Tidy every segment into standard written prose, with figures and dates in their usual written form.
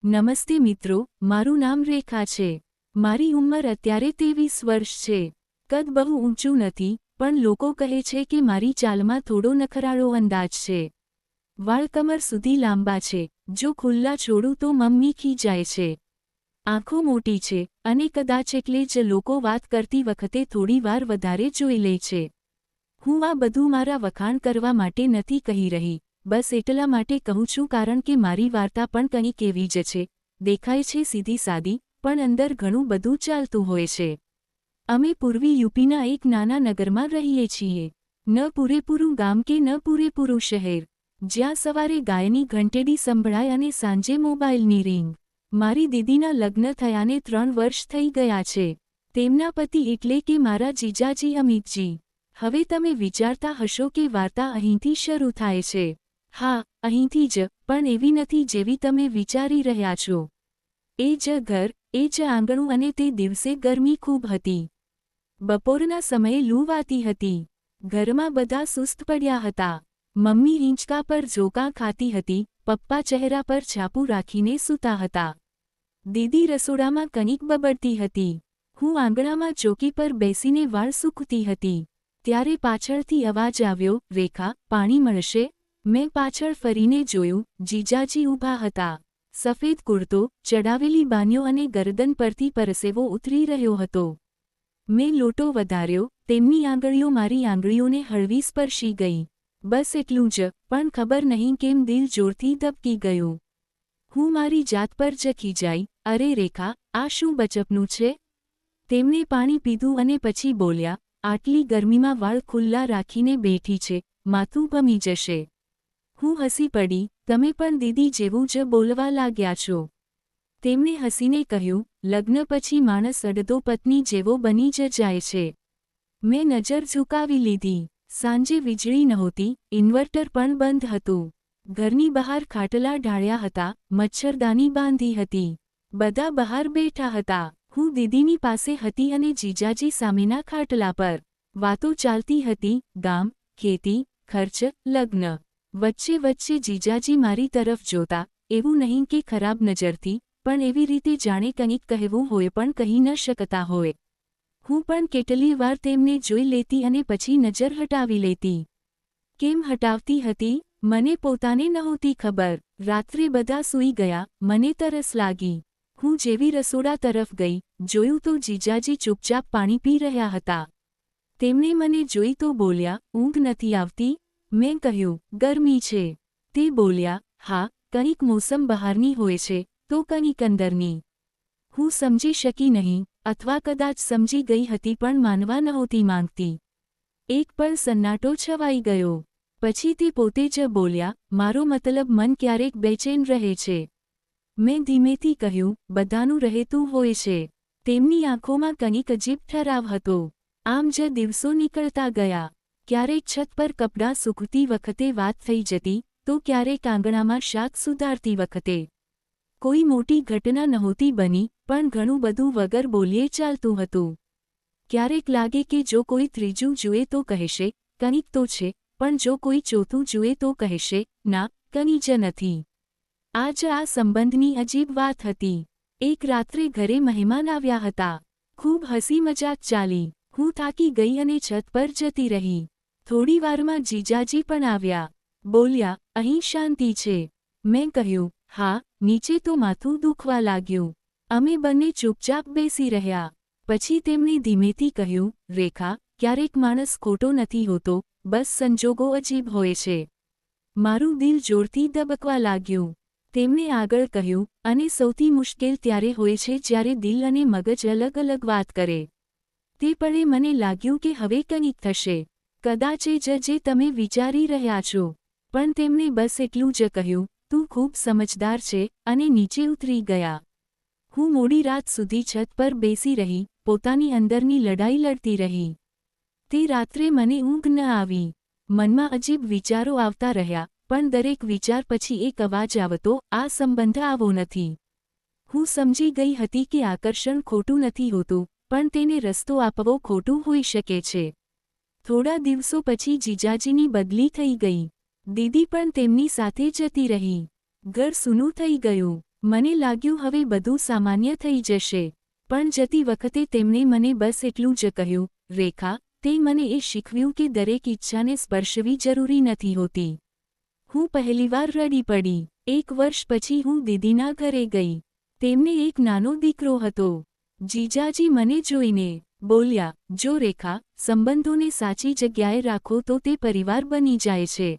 નમસ્તે મિત્રો, મારું નામ રેખા છે. મારી ઉંમર અત્યારે 23 વર્ષ છે. કદ બહુ ઊંચું નથી, પણ લોકો કહે છે કે મારી ચાલમાં થોડો નખરાળો અંદાજ છે. વાળ કમર સુધી લાંબા છે, જો ખુલ્લા છોડું તો મમ્મી ખીજાય છે. આંખો મોટી છે, અને કદાચ એટલે જ લોકો વાત કરતી વખતે થોડી વાર વધારે જોઈ લે છે. હું આ બધું મારા વખાણ કરવા માટે નથી કહી રહી, બસ એટલા માટે કહું છું કારણ કે મારી વાર્તા પણ કંઈક એવી જ છે. દેખાય છે સીધી સાદી, પણ અંદર ઘણું બધું ચાલતું હોય છે. અમે પૂર્વી યુપીના એક નાના નગરમાં રહીએ છીએ. ન પૂરેપૂરું ગામ કે ન પૂરેપૂરું શહેર, જ્યાં સવારે ગાયની ઘંટેડી સંભળાય અને સાંજે મોબાઈલની રિંગ. મારી દીદીના લગ્ન થયાને 3 વર્ષ થઈ ગયા છે. તેમના પતિ એટલે કે મારા જીજાજી અમિતજી. હવે તમે વિચારતા હશો કે વાર્તા અહીંથી શરૂ થાય છે. હા, અહીંથી જ, પણ એવી નથી જેવી તમે વિચારી રહ્યા છો. એ જ ઘર, એ જ આંગણું અને તે દિવસે ગરમી ખૂબ હતી. બપોરના સમયે લૂ વાતી હતી. ઘરમાં બધા સુસ્ત પડ્યા હતા. મમ્મી હિંચકા પર ઝોકાં ખાતી હતી, પપ્પા ચહેરા પર છાપું રાખીને સૂતા હતા. દીદી રસોડામાં કંઈક બબડતી હતી. હું આંગણામાં ચોકી પર બેસીને વાળ સૂકવતી હતી. ત્યારે પાછળથી અવાજ આવ્યો, રેખા, પાણી મળશે? મેં પાછળ ફરીને જોયું, જીજાજી ઊભા હતા. સફેદ કુર્તો, ચડાવેલી બાનીઓ અને ગરદન પરથી પરસેવો ઉતરી રહ્યો હતો. મેં લોટો વધાર્યો, તેમની આંગળીઓ મારી આંગળીઓને હળવી સ્પર્શી ગઈ. બસ એટલું જ, પણ ખબર નહીં કેમ દિલ જોરથી ધબકી ગયું. હું મારી જાત પર જ ખીજાઈ, અરે રેખા, આ શું બચપનું છે? તેમણે પાણી પીધું અને પછી બોલ્યા, આટલી ગરમીમાં વાળ ખુલ્લા રાખીને બેઠી છે, માથું ભમી જશે. હું હસી પડી, તમે પણ દીદી જેવું જ બોલવા લાગ્યા છો. તેમણે હસીને કહ્યું, લગ્ન પછી માણસ અડધો પત્ની જેવો બની જ જાય છે. મેં નજર ઝુકાવી લીધી. સાંજે વીજળી નહોતી, ઇન્વર્ટર પણ બંધ હતું. ઘરની બહાર ખાટલા ઢાળ્યા હતા, મચ્છરદાની બાંધી હતી. બધા બહાર બેઠા હતા. હું દીદીની પાસે હતી અને જીજાજી સામેના ખાટલા પર. વાતો ચાલતી હતી, ગામ, ખેતી, ખર્ચ, લગ્ન. વચ્ચે વચ્ચે જીજાજી મારી તરફ જોતા, એવું નહીં કે ખરાબ નજરથી, પણ એવી રીતે જાણે કંઈક કહેવું હોય પણ કહી ન શકતા હોય. હું પણ કેટલી વાર તેમને જોઈ લેતી અને પછી નજર હટાવી લેતી. કેમ હટાવતી હતી, મને પોતાને નહોતી ખબર. રાત્રે બધા સૂઈ ગયા, મને તરસ લાગી. હું જેવી રસોડા તરફ ગઈ, જોયું તો જીજાજી ચૂપચાપ પાણી પી રહ્યા હતા. તેમણે મને જોઈ તો બોલ્યા, ઊંઘ નથી આવતી? મેં કહ્યું, ગરમી છે. તે બોલ્યા, હા, કંઈક મોસમ બહારની હોય છે, તો કંઈક અંદરની. હું સમજી શકી નહીં, અથવા કદાચ સમજી ગઈ હતી પણ માનવા નહોતી માંગતી. એક પળ સન્નાટો છવાઈ ગયો. પછી તે પોતે જ બોલ્યા, મારો મતલબ મન ક્યારેક બેચેન રહે છે. મેં ધીમેથી કહ્યું, બધાનું રહેતું હોય છે. તેમની આંખોમાં કંઈક અજીબ ઠરાવ હતો. આમ જ દિવસો નીકળતા ગયા. ક્યારેક છત પર કપડાં સૂકવતી વખતે વાત થઈ જતી, તો ક્યારેક આંગણામાં શાક સુધારતી વખતે. કોઈ મોટી ઘટના નહોતી બની, પણ ઘણું બધું વગર બોલ્યે ચાલતું હતું. ક્યારેક લાગે કે જો કોઈ ત્રીજું જુએ તો કહેશે, કંઈક તો છે, પણ જો કોઈ ચોથું જુએ તો કહેશે, ના, કંઈ જ નથી. આ જ આ સંબંધની અજીબ વાત હતી. એક રાત્રે ઘરે મહેમાન આવ્યા હતા. ખૂબ હસી મજાક ચાલી. હું થાકી ગઈ અને છત પર જતી રહી. થોડી વારમાં જીજાજી પણ આવ્યા. બોલ્યા, અહીં શાંતિ છે? મેં કહ્યું, હા. નીચે તો માથું દુખવા લાગ્યું. અમે બંને ચૂપચાપ બેસી રહ્યા. પછી તેમણે ધીમેથી કહ્યું, રેખા, ક્યારેક માણસ ખોટો નથી હોતો, બસ સંજોગો અજીબ હોય છે. મારું દિલ જોરથી ધબકવા લાગ્યું. તેમણે આગળ કહ્યું, અને સૌથી મુશ્કેલ ત્યારે હોય છે જ્યારે દિલ અને મગજ અલગ અલગ વાત કરે. તે પળે મને લાગ્યું કે હવે કંઈક થશે. કદાચ એ જ જે તમે વિચારી રહ્યા છો. પણ તેમણે બસ એટલું જ કહ્યું, તું ખૂબ સમજદાર છે, અને નીચે ઉતરી ગયા. હું મોડી રાત સુધી છત પર બેસી રહી, પોતાની અંદરની લડાઈ લડતી રહી. તે રાત્રે મને ઊંઘ ન આવી. મનમાં અજીબ વિચારો આવતા રહ્યા, પણ દરેક વિચાર પછી એક અવાજ આવતો, આ સંબંધ આવો નથી. હું સમજી ગઈ હતી કે આકર્ષણ ખોટું નથી હોતું, પણ તેને રસ્તો આપવો ખોટું હોઈ શકે છે. થોડા દિવસો પછી જીજાજીની બદલી થઈ ગઈ. દીદી પણ તેમની સાથે જતી રહી. ઘર સૂનું થઈ ગયું. મને લાગ્યું હવે બધું સામાન્ય થઈ જશે. પણ જતી વખતે તેમણે મને બસ એટલું જ કહ્યું, રેખા, તે મને એ શીખવ્યું કે દરેક ઈચ્છાને સ્પર્શવી જરૂરી નથી હોતી. હું પહેલીવાર રડી પડી. 1 વર્ષ પછી હું દીદીના ઘરે ગઈ. તેમને એક નાનો દીકરો હતો. જીજાજી મને જોઈને બોલ્યા, જો રેખા, સંબંધોને સાચી જગ્યાએ રાખો તો તે પરિવાર બની જાય છે.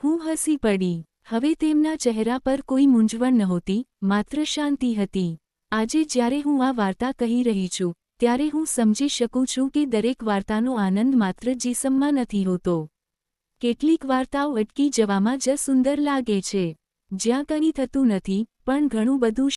હું હસી પડી. હવે તેમના ચહેરા પર કોઈ મૂંઝવણ નહોતી, માત્ર શાંતિ હતી. આજે જ્યારે હું આ વાર્તા કહી રહી છું, ત્યારે હું સમજી શકું છું કે દરેક વાર્તાનો આનંદ માત્ર જીસમમાં નથી હોતો. કેટલીક વાર્તાઓ અટકી જવામાં જ સુંદર લાગે છે. જ્યાં કંઈ થતું નથી, પણ ઘણું બધું